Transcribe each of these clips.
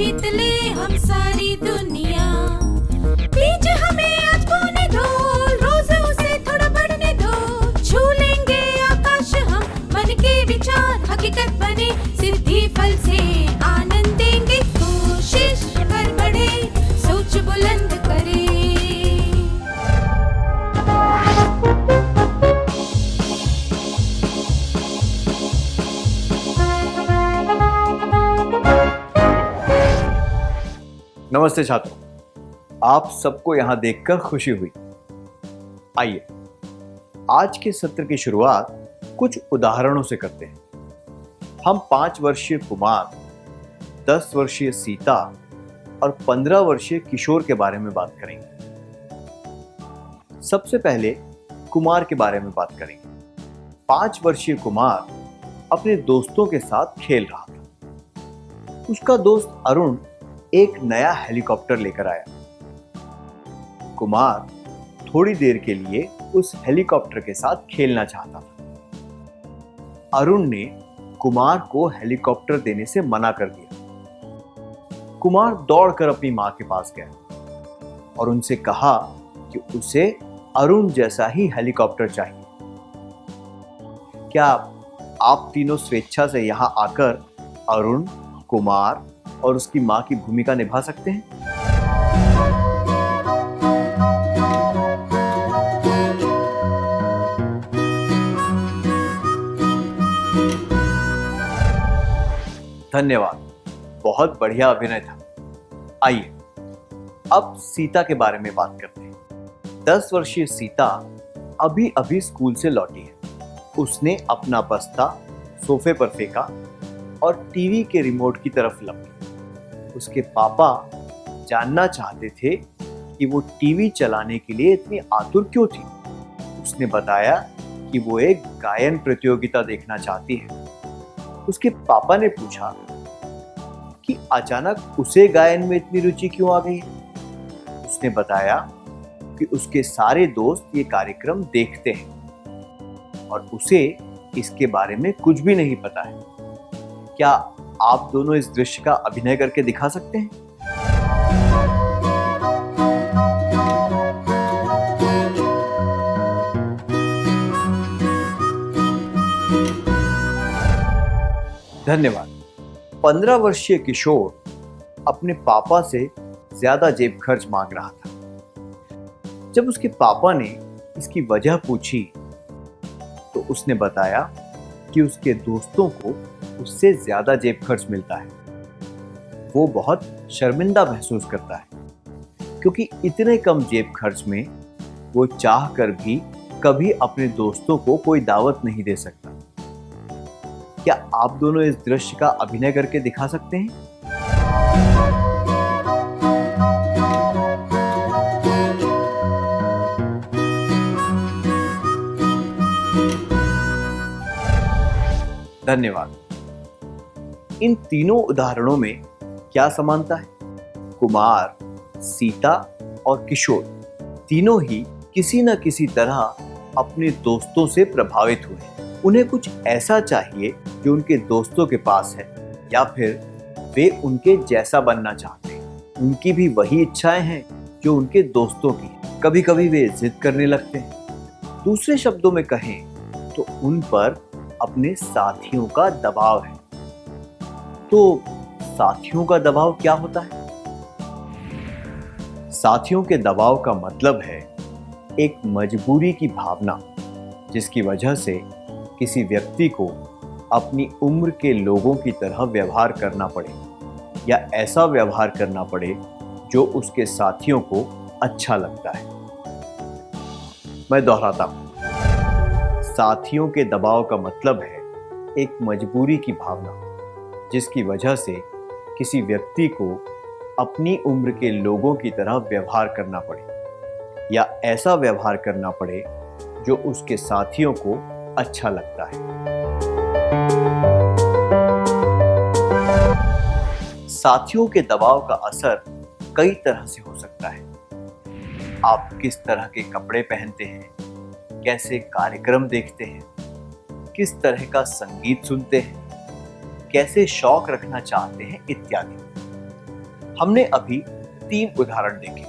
जीत ले हम सारी दुनिया। बीच हमें आज बोने दो, रोज उसे थोड़ा बढ़ने दो। छू लेंगे आकाश हम, मन के विचार हकीकत बने। सिद्धि फल से आनंद देंगे, कोशिश कर बढ़े, सोच बुलंद करे। नमस्ते छात्रों, आप सबको यहाँ देखकर खुशी हुई। आइए आज के सत्र की शुरुआत कुछ उदाहरणों से करते हैं। हम 5 वर्षीय कुमार, 10 वर्षीय सीता और 15 वर्षीय किशोर के बारे में बात करेंगे। सबसे पहले कुमार के बारे में बात करेंगे। 5 वर्षीय कुमार अपने दोस्तों के साथ खेल रहा था। उसका दोस्त अरुण एक नया हेलीकॉप्टर लेकर आया। कुमार थोड़ी देर के लिए उस हेलीकॉप्टर के साथ खेलना चाहता था। अरुण ने कुमार को हेलीकॉप्टर देने से मना कर दिया। कुमार दौड़कर अपनी मां के पास गया और उनसे कहा कि उसे अरुण जैसा ही हेलीकॉप्टर चाहिए। क्या आप तीनों स्वेच्छा से यहां आकर अरुण, कुमार और उसकी मां की भूमिका निभा सकते हैं? धन्यवाद, बहुत बढ़िया अभिनय था। आइए अब सीता के बारे में बात करते हैं। 10 वर्षीय सीता अभी अभी स्कूल से लौटी है। उसने अपना बस्ता सोफे पर फेंका और टीवी के रिमोट की तरफ लपकी। उसके पापा जानना चाहते थे कि वो टीवी चलाने के लिए इतनी आतुर क्यों थी। उसने बताया कि वो एक गायन प्रतियोगिता देखना चाहती है। उसके पापा ने पूछा कि अचानक उसे गायन में इतनी रुचि क्यों आ गई। उसने बताया कि उसके सारे दोस्त ये कार्यक्रम देखते हैं और उसे इसके बारे में कुछ भी नहीं पता है। क्या आप दोनों इस दृश्य का अभिनय करके दिखा सकते हैं? धन्यवाद। 15 वर्षीय किशोर अपने पापा से ज्यादा जेब खर्च मांग रहा था। जब उसके पापा ने इसकी वजह पूछी तो उसने बताया कि उसके दोस्तों को उससे ज्यादा जेब खर्च मिलता है। वो बहुत शर्मिंदा महसूस करता है क्योंकि इतने कम जेब खर्च में वो चाह कर भी कभी अपने दोस्तों को कोई दावत नहीं दे सकता। क्या आप दोनों इस दृश्य का अभिनय करके दिखा सकते हैं? धन्यवाद। इन तीनों उदाहरणों में क्या समानता है? कुमार, सीता और किशोर तीनों ही किसी न किसी तरह अपने दोस्तों से प्रभावित हुए। उन्हें कुछ ऐसा चाहिए जो उनके दोस्तों के पास है, या फिर वे उनके जैसा बनना चाहते हैं। उनकी भी वही इच्छाएं हैं जो उनके दोस्तों की। कभी कभी वे जिद करने लगते हैं। दूसरे शब्दों में कहें तो उन पर अपने साथियों का दबाव है। तो साथियों का दबाव क्या होता है? साथियों के दबाव का मतलब है एक मजबूरी की भावना, जिसकी वजह से किसी व्यक्ति को अपनी उम्र के लोगों की तरह व्यवहार करना पड़े या ऐसा व्यवहार करना पड़े जो उसके साथियों को अच्छा लगता है। मैं दोहराता हूं, साथियों के दबाव का मतलब है एक मजबूरी की भावना, जिसकी वजह से किसी व्यक्ति को अपनी उम्र के लोगों की तरह व्यवहार करना पड़े या ऐसा व्यवहार करना पड़े जो उसके साथियों को अच्छा लगता है। साथियों के दबाव का असर कई तरह से हो सकता है। आप किस तरह के कपड़े पहनते हैं, कैसे कार्यक्रम देखते हैं, किस तरह का संगीत सुनते हैं, कैसे शौक रखना चाहते हैं इत्यादि। हमने अभी 3 उदाहरण देखे।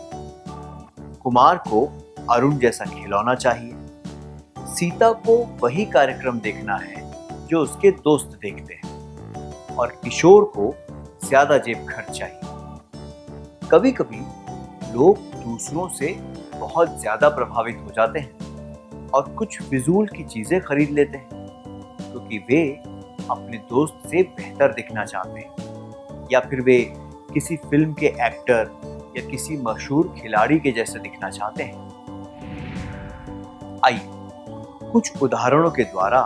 कुमार को अरुण जैसा खिलौना चाहिए, सीता को वही कार्यक्रम देखना है जो उसके दोस्त देखते हैं, और किशोर को ज्यादा जेब खर्च चाहिए। कभी कभी लोग दूसरों से बहुत ज्यादा प्रभावित हो जाते हैं और कुछ फिजूल की चीजें खरीद लेते हैं क्योंकि वे अपने दोस्त से बेहतर दिखना चाहते हैं, या फिर वे किसी फिल्म के एक्टर या किसी मशहूर खिलाड़ी के जैसे दिखना चाहते हैं। आइए कुछ उदाहरणों के द्वारा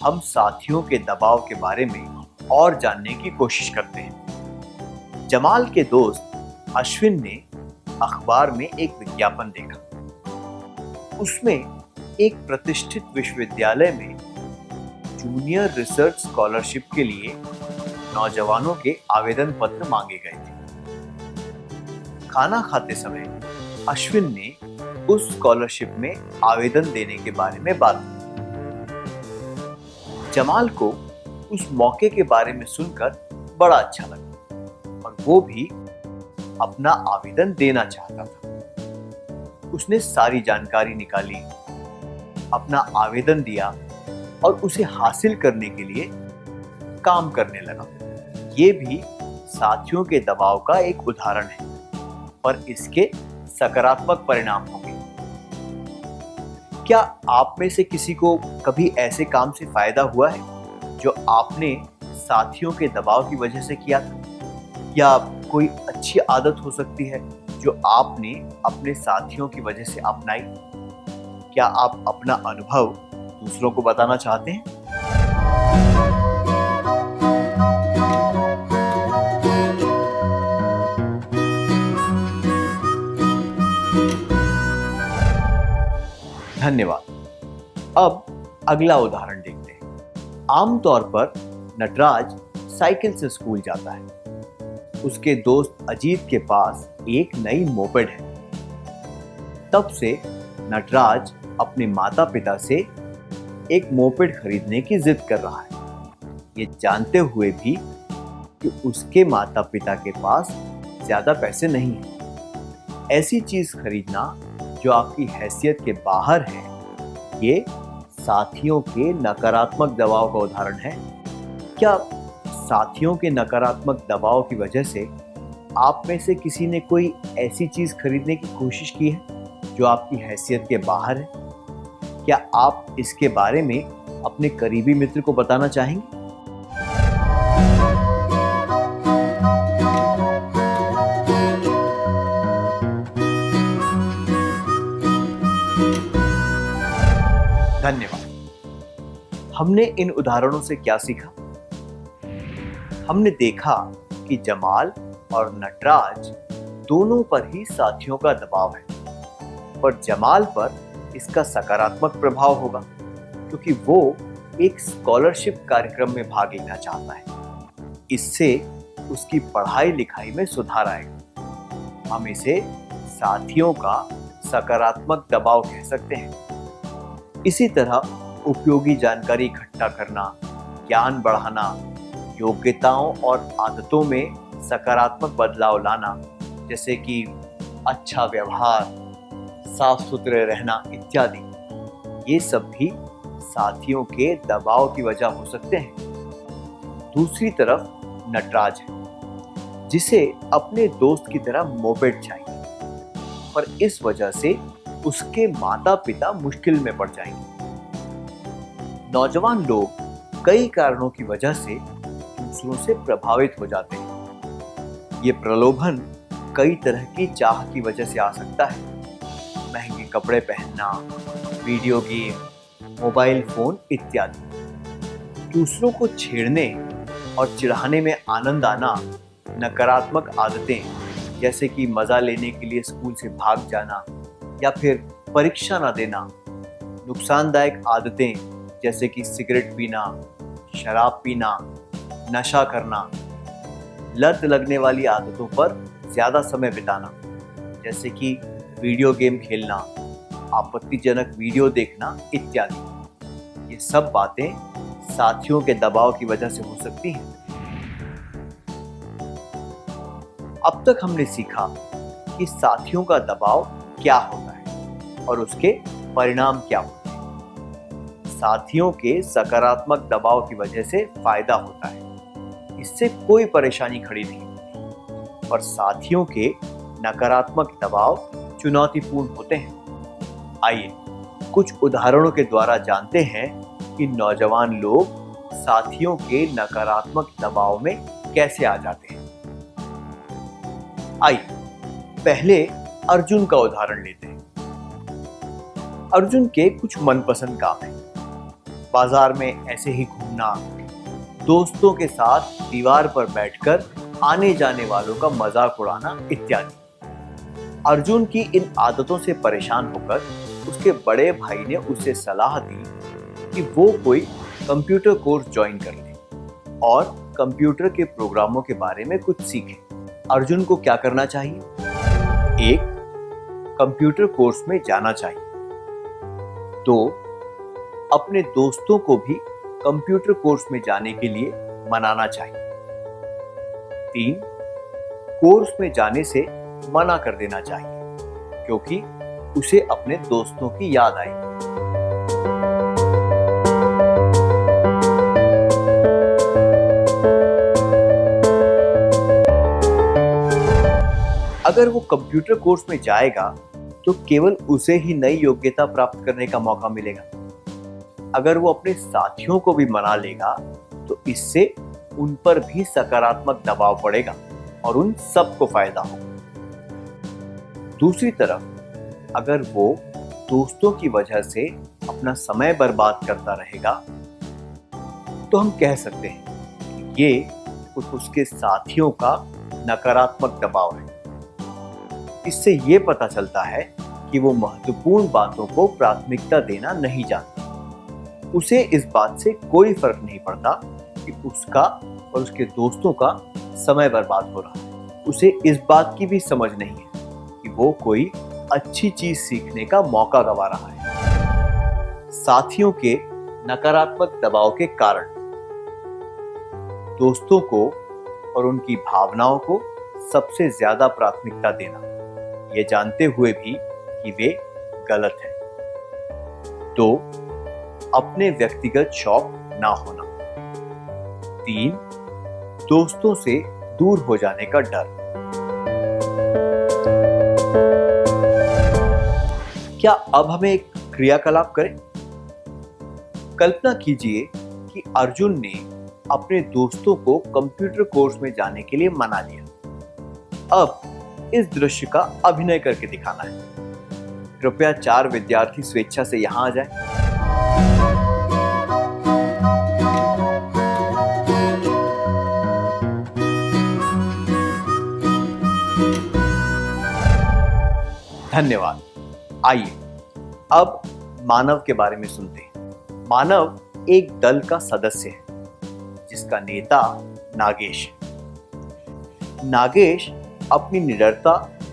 हम साथियों के दबाव के बारे में और जानने की कोशिश करते हैं। जमाल के दोस्त अश्विन ने अखबार में एक विज्ञापन देखा। उसमें एक प्रतिष्ठित विश्वविद्यालय में जूनियर रिसर्च स्कॉलरशिप के लिए नौजवानों के आवेदन पत्र मांगे गए थे। खाना खाते समय अश्विन ने उस स्कॉलरशिप में आवेदन देने के बारे में बात की। जमाल को उस मौके के बारे में सुनकर बड़ा अच्छा लगा और वो भी अपना आवेदन देना चाहता था। उसने सारी जानकारी निकाली, अपना आवेदन दिया और उसे हासिल करने के लिए काम करने लगा। ये भी साथियों के दबाव का एक उदाहरण है, पर इसके सकारात्मक परिणाम होंगे। क्या आप में से किसी को कभी ऐसे काम से फायदा हुआ है जो आपने साथियों के दबाव की वजह से किया था? या कोई अच्छी आदत हो सकती है जो आपने अपने साथियों की वजह से अपनाई? क्या आप अपना अनुभव दूसरों को बताना चाहते हैं? धन्यवाद। अब अगला उदाहरण देखते हैं। आमतौर पर नटराज साइकिल से स्कूल जाता है। उसके दोस्त अजीत के पास एक नई मोपेड है। तब से नटराज अपने माता पिता से एक मोपेड खरीदने की जिद कर रहा है, ये जानते हुए भी कि उसके माता पिता के पास ज्यादा पैसे नहीं है। ऐसी चीज खरीदना जो आपकी हैसियत के बाहर है, ये साथियों के नकारात्मक दबाव का उदाहरण है। क्या साथियों के नकारात्मक दबाव की वजह से आप में से किसी ने कोई ऐसी चीज खरीदने की कोशिश की है जो आपकी हैसियत के बाहर है? क्या आप इसके बारे में अपने करीबी मित्र को बताना चाहेंगे? धन्यवाद। हमने इन उदाहरणों से क्या सीखा? हमने देखा कि जमाल और नटराज दोनों पर ही साथियों का दबाव है, पर जमाल पर इसका सकारात्मक प्रभाव होगा क्योंकि वो एक स्कॉलरशिप कार्यक्रम में भाग लेना चाहता है। इससे उसकी पढ़ाई लिखाई में सुधार आएगा। हम इसे साथियों का सकारात्मक दबाव कह सकते हैं। इसी तरह उपयोगी जानकारी इकट्ठा करना, ज्ञान बढ़ाना, योग्यताओं और आदतों में सकारात्मक बदलाव लाना, जैसे कि अच्छा व्यवहार, साफ सुथरे रहना इत्यादि, ये सब भी साथियों के दबाव की वजह हो सकते हैं। दूसरी तरफ नटराज है, जिसे अपने दोस्त की तरह मोपेड चाहिए, पर इस वजह से उसके माता पिता मुश्किल में पड़ जाएंगे। नौजवान लोग कई कारणों की वजह से दूसरों से प्रभावित हो जाते हैं। ये प्रलोभन कई तरह की चाह की वजह से आ सकता है। महंगे कपड़े पहनना, वीडियो गेम, मोबाइल फोन इत्यादि। दूसरों को छेड़ने और चिढ़ाने में आनंद आना, नकारात्मक आदतें जैसे कि मजा लेने के लिए स्कूल से भाग जाना या फिर परीक्षा न देना, नुकसानदायक आदतें जैसे कि सिगरेट पीना, शराब पीना, नशा करना, लत लगने वाली आदतों पर ज्यादा समय बिताना जैसे कि वीडियो गेम खेलना, आपत्तिजनक वीडियो देखना इत्यादि। ये सब बातें साथियों के दबाव की वजह से हो सकती हैं। अब तक हमने सीखा कि साथियों का दबाव क्या होता है और उसके परिणाम क्या होते हैं। साथियों के सकारात्मक दबाव की वजह से फायदा होता है, इससे कोई परेशानी खड़ी नहीं होती, और साथियों के नकारात्मक दबाव चुनौतीपूर्ण होते हैं। आइए कुछ उदाहरणों के द्वारा जानते हैं कि नौजवान लोग साथियों के नकारात्मक दबाव में कैसे आ जाते हैं। आइए पहले अर्जुन का उदाहरण लेते हैं। अर्जुन के कुछ मनपसंद काम हैं। बाजार में ऐसे ही घूमना, दोस्तों के साथ दीवार पर बैठकर आने जाने वालों का मजाक उड़ाना इत्यादि। अर्जुन की इन आदतों से परेशान होकर उसके बड़े भाई ने उसे सलाह दी कि वो कोई कंप्यूटर कोर्स ज्वाइन कर ले और कंप्यूटर के प्रोग्रामों के बारे में कुछ सीखे। अर्जुन को क्या करना चाहिए? एक, कंप्यूटर कोर्स में जाना चाहिए। दो, अपने दोस्तों को भी कंप्यूटर कोर्स में जाने के लिए मनाना चाहिए। तीन, कोर्स में जाने से मना कर देना चाहिए क्योंकि उसे अपने दोस्तों की याद आई। अगर वो कंप्यूटर कोर्स में जाएगा तो केवल उसे ही नई योग्यता प्राप्त करने का मौका मिलेगा। अगर वो अपने साथियों को भी मना लेगा तो इससे उन पर भी सकारात्मक दबाव पड़ेगा और उन सबको फायदा होगा। दूसरी तरफ अगर वो दोस्तों की वजह से अपना समय बर्बाद करता रहेगा तो हम कह सकते हैं कि ये उसके साथियों का नकारात्मक दबाव है। इससे ये पता चलता है कि वो महत्वपूर्ण बातों को प्राथमिकता देना नहीं जानता। उसे इस बात से कोई फर्क नहीं पड़ता कि उसका और उसके दोस्तों का समय बर्बाद हो रहा है। उसे इस बात की भी समझ नहीं है कि वो कोई अच्छी चीज सीखने का मौका गंवा रहा है। साथियों के नकारात्मक दबाव के कारण दोस्तों को और उनकी भावनाओं को सबसे ज्यादा प्राथमिकता देना, ये जानते हुए भी कि वे गलत हैं। तो अपने व्यक्तिगत शौक ना होना। तीन, दोस्तों से दूर हो जाने का डर। क्या अब हमें एक क्रियाकलाप करें? कल्पना कीजिए कि अर्जुन ने अपने दोस्तों को कंप्यूटर कोर्स में जाने के लिए मना लिया। अब इस दृश्य का अभिनय करके दिखाना है। कृपया 4 विद्यार्थी स्वेच्छा से यहां आ जाएं। धन्यवाद। आइए अब मानव के बारे में सुनते हैं। मानव एक दल का सदस्य है जिसका नेता नागेश है। नागेश अपनी निडरता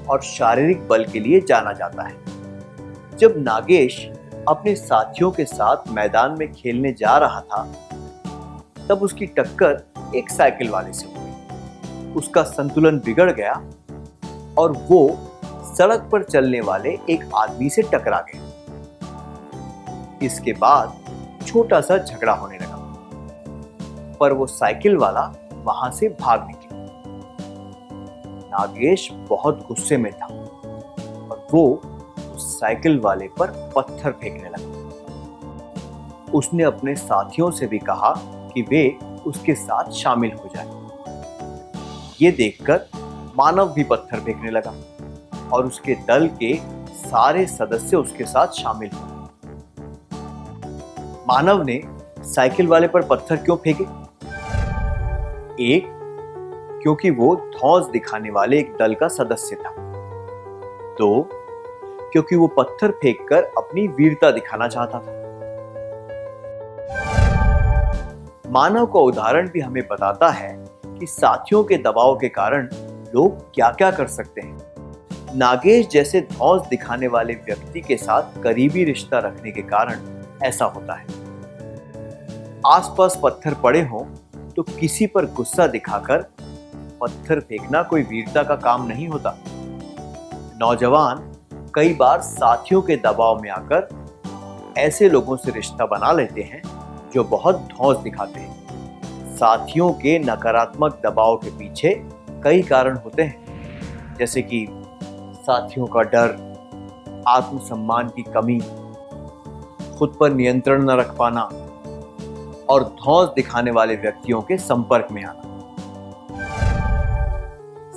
और शारीरिक बल के लिए जाना जाता है। जब नागेश अपने साथियों के साथ मैदान में खेलने जा रहा था तब उसकी टक्कर एक साइकिल वाले से हुई। उसका संतुलन बिगड़ गया और वो सड़क पर चलने वाले एक आदमी से टकरा गया। इसके बाद छोटा सा झगड़ा होने लगा, पर वो साइकिल वाला वहां से भाग निकला। नागेश बहुत गुस्से में था और वो उस साइकिल वाले पर पत्थर फेंकने लगा। उसने अपने साथियों से भी कहा कि वे उसके साथ शामिल हो जाएं। ये देखकर मानव भी पत्थर फेंकने लगा और उसके दल के सारे सदस्य उसके साथ शामिल हुए। मानव ने साइकिल वाले पर पत्थर क्यों फेंके? एक, क्योंकि वो धौंस दिखाने वाले एक दल का सदस्य था। दो, क्योंकि वो पत्थर फेंककर अपनी वीरता दिखाना चाहता था। मानव का उदाहरण भी हमें बताता है कि साथियों के दबाव के कारण लोग क्या क्या कर सकते हैं। नागेश जैसे धौंस दिखाने वाले व्यक्ति के साथ करीबी रिश्ता रखने के कारण ऐसा होता है। आसपास पत्थर पड़े हों तो किसी पर गुस्सा दिखाकर पत्थर फेंकना कोई वीरता का काम नहीं होता। नौजवान कई बार साथियों के दबाव में आकर ऐसे लोगों से रिश्ता बना लेते हैं जो बहुत धौंस दिखाते हैं। साथियों के नकारात्मक दबाव के पीछे कई कारण होते हैं, जैसे कि साथियों का डर, आत्मसम्मान की कमी, खुद पर नियंत्रण न रख पाना और धौंस दिखाने वाले व्यक्तियों के संपर्क में आना।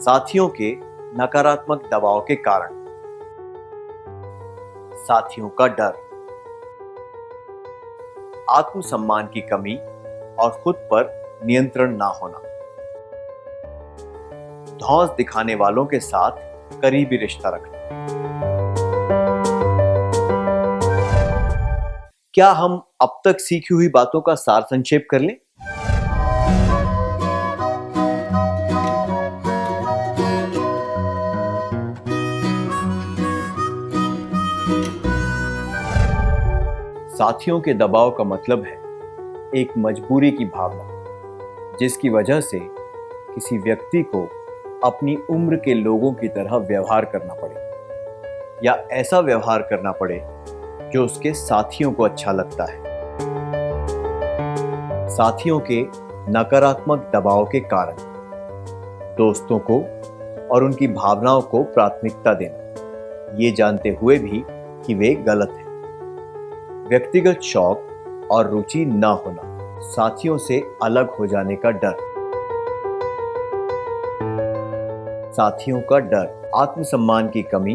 साथियों के नकारात्मक दबाव के कारण। साथियों का डर, आत्मसम्मान की कमी और खुद पर नियंत्रण ना होना, धौंस दिखाने वालों के साथ करीबी रिश्ता रखना। क्या हम अब तक सीखी हुई बातों का सार संक्षेप कर लें? साथियों के दबाव का मतलब है एक मजबूरी की भावना, जिसकी वजह से किसी व्यक्ति को अपनी उम्र के लोगों की तरह व्यवहार करना पड़े या ऐसा व्यवहार करना पड़े जो उसके साथियों को अच्छा लगता है। साथियों के नकारात्मक दबाव के कारण। दोस्तों को और उनकी भावनाओं को प्राथमिकता देना, ये जानते हुए भी कि वे गलत हैं। व्यक्तिगत शौक और रुचि न होना, साथियों से अलग हो जाने का डर। साथियों का डर, आत्मसम्मान की कमी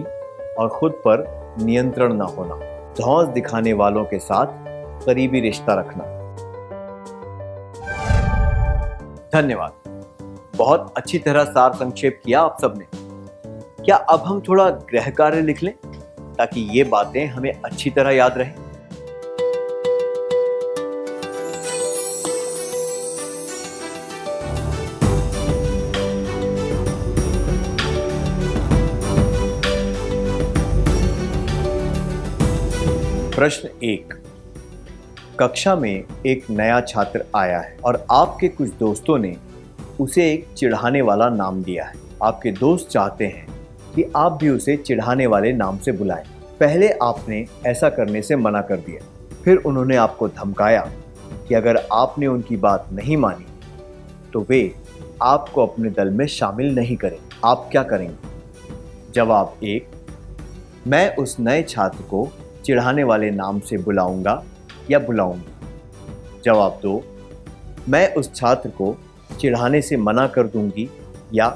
और खुद पर नियंत्रण न होना, धौंस दिखाने वालों के साथ करीबी रिश्ता रखना। धन्यवाद। बहुत अच्छी तरह सार संक्षेप किया आप सबने। क्या अब हम थोड़ा गृह कार्य लिख लें ताकि ये बातें हमें अच्छी तरह याद रहें? प्रश्न 1। कक्षा में एक नया छात्र आया है और आपके कुछ दोस्तों ने उसे एक चिढ़ाने वाला नाम दिया है। आपके दोस्त चाहते हैं कि आप भी उसे चिढ़ाने वाले नाम से बुलाएं। पहले आपने ऐसा करने से मना कर दिया, फिर उन्होंने आपको धमकाया कि अगर आपने उनकी बात नहीं मानी तो वे आपको अपने दल में शामिल नहीं करेंगे। आप क्या करेंगे? जवाब 1। मैं उस नए छात्र को चिढ़ाने वाले नाम से बुलाऊंगा या बुलाऊंगी। जवाब 2। मैं उस छात्र को चिढ़ाने से मना कर दूंगी या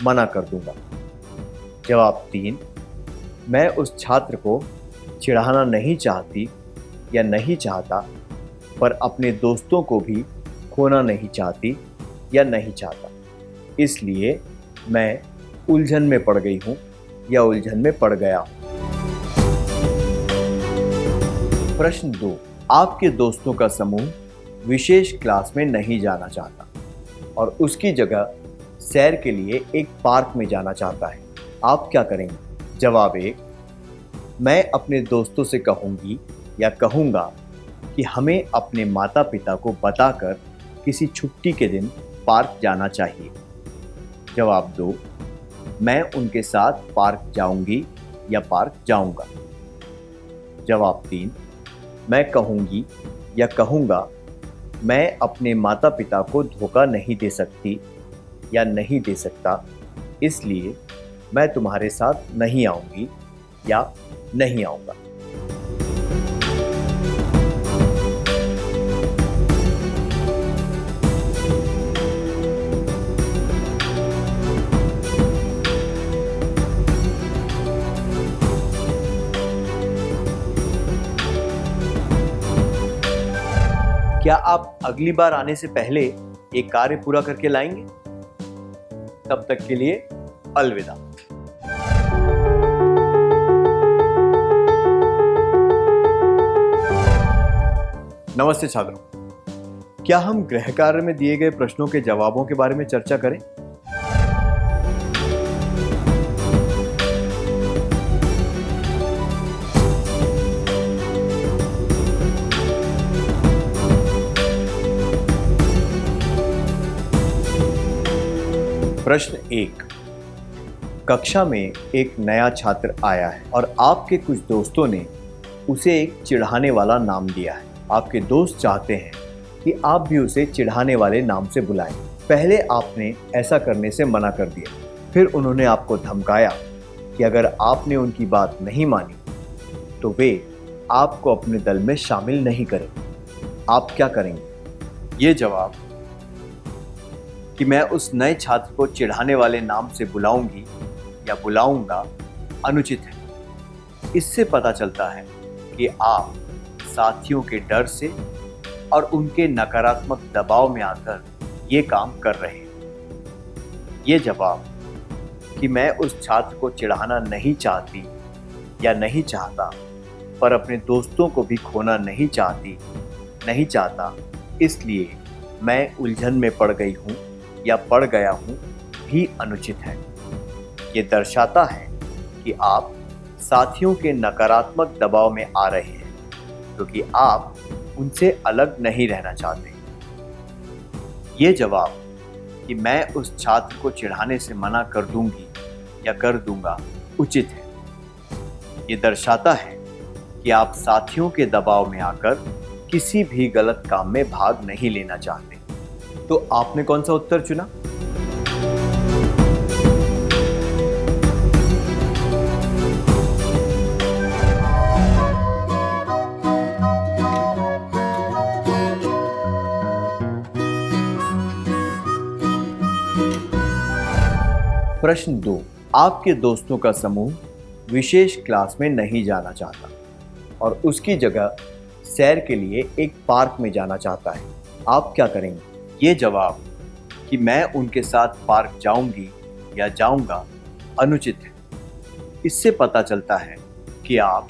मना कर दूंगा। जवाब 3। मैं उस छात्र को चिढ़ाना नहीं चाहती या नहीं चाहता, पर अपने दोस्तों को भी खोना नहीं चाहती या नहीं चाहता, इसलिए मैं उलझन में पड़ गई हूं या उलझन में पड़ गया हूं। प्रश्न 2। आपके दोस्तों का समूह विशेष क्लास में नहीं जाना चाहता और उसकी जगह सैर के लिए एक पार्क में जाना चाहता है। आप क्या करेंगे? जवाब 1। मैं अपने दोस्तों से कहूँगी या कहूँगा कि हमें अपने माता पिता को बताकर किसी छुट्टी के दिन पार्क जाना चाहिए। जवाब 2। मैं उनके साथ पार्क जाऊँगी या पार्क जाऊँगा। जवाब 3। मैं कहूँगी या कहूँगा मैं अपने माता पिता को धोखा नहीं दे सकती या नहीं दे सकता, इसलिए मैं तुम्हारे साथ नहीं आऊँगी या नहीं आऊँगा। क्या आप अगली बार आने से पहले एक कार्य पूरा करके लाएंगे? तब तक के लिए अलविदा। नमस्ते छात्रों, क्या हम गृह कार्य में दिए गए प्रश्नों के जवाबों के बारे में चर्चा करें? प्रश्न 1। कक्षा में एक नया छात्र आया है और आपके कुछ दोस्तों ने उसे एक चिढ़ाने वाला नाम दिया है। आपके दोस्त चाहते हैं कि आप भी उसे चिढ़ाने वाले नाम से बुलाएं। पहले आपने ऐसा करने से मना कर दिया, फिर उन्होंने आपको धमकाया कि अगर आपने उनकी बात नहीं मानी तो वे आपको अपने दल में शामिल नहीं करेंगे। आप क्या करेंगे? ये जवाब कि मैं उस नए छात्र को चिढ़ाने वाले नाम से बुलाऊंगी या बुलाऊंगा अनुचित है। इससे पता चलता है कि आप साथियों के डर से और उनके नकारात्मक दबाव में आकर ये काम कर रहे हैं। ये जवाब कि मैं उस छात्र को चिढ़ाना नहीं चाहती या नहीं चाहता, पर अपने दोस्तों को भी खोना नहीं चाहता, इसलिए मैं उलझन में पड़ गई हूँ या पड़ गया हूँ भी अनुचित है। ये दर्शाता है कि आप साथियों के नकारात्मक दबाव में आ रहे हैं क्योंकि आप उनसे अलग नहीं रहना चाहते। ये जवाब कि मैं उस छात्र को चिढ़ाने से मना कर दूंगी या कर दूंगा उचित है। ये दर्शाता है कि आप साथियों के दबाव में आकर किसी भी गलत काम में भाग नहीं लेना चाहते। तो आपने कौन सा उत्तर चुना? प्रश्न 2। आपके दोस्तों का समूह विशेष क्लास में नहीं जाना चाहता और उसकी जगह सैर के लिए एक पार्क में जाना चाहता है। आप क्या करेंगे? ये जवाब कि मैं उनके साथ पार्क जाऊंगी या जाऊंगा अनुचित है। इससे पता चलता है कि आप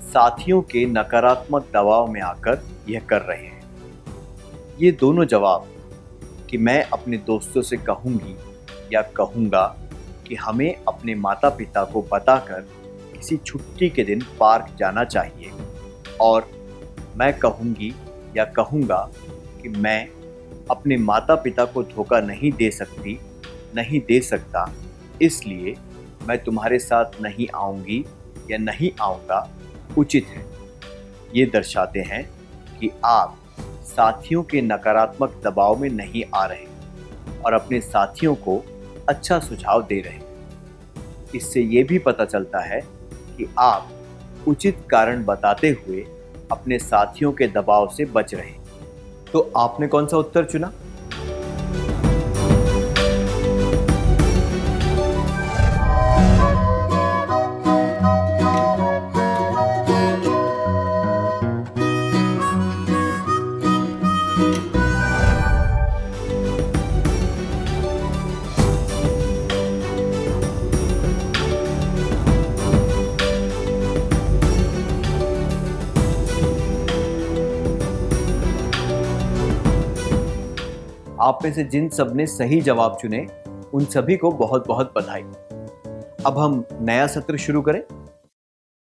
साथियों के नकारात्मक दबाव में आकर यह कर रहे हैं। ये दोनों जवाब कि मैं अपने दोस्तों से कहूंगी या कहूंगा कि हमें अपने माता पिता को बताकर किसी छुट्टी के दिन पार्क जाना चाहिए, और मैं कहूंगी या कहूंगा कि मैं अपने माता पिता को धोखा नहीं दे सकता, इसलिए मैं तुम्हारे साथ नहीं आऊंगी या नहीं आऊंगा उचित है। ये दर्शाते हैं कि आप साथियों के नकारात्मक दबाव में नहीं आ रहे और अपने साथियों को अच्छा सुझाव दे रहे हैं। इससे ये भी पता चलता है कि आप उचित कारण बताते हुए अपने साथियों के दबाव से बच रहे हैं। तो आपने कौन सा उत्तर चुना? आप में से जिन सब ने सही जवाब चुने उन सभी को बहुत बहुत बधाई। अब हम नया सत्र शुरू करें।